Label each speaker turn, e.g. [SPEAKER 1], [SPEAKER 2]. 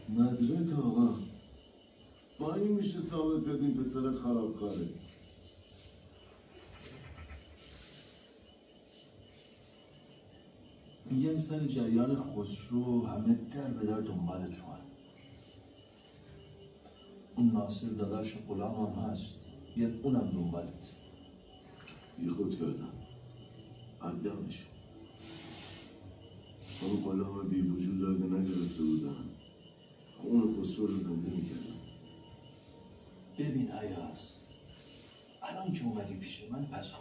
[SPEAKER 1] مدرک آقا با این میشه ثابت کرد این پسر خرابکاره.
[SPEAKER 2] میگن سر جریان خسرو همه در به در دنبال تو هم. اون ناصر داداش غلام هم هست، بیاد اونم دنبالت.
[SPEAKER 1] بی خود کردم قدمش اون غلام بی وجود اگه نگرفته بودم خون خسرو رو زنده میکردم.
[SPEAKER 2] ببین ایاز، الان که اومدی پیش من پس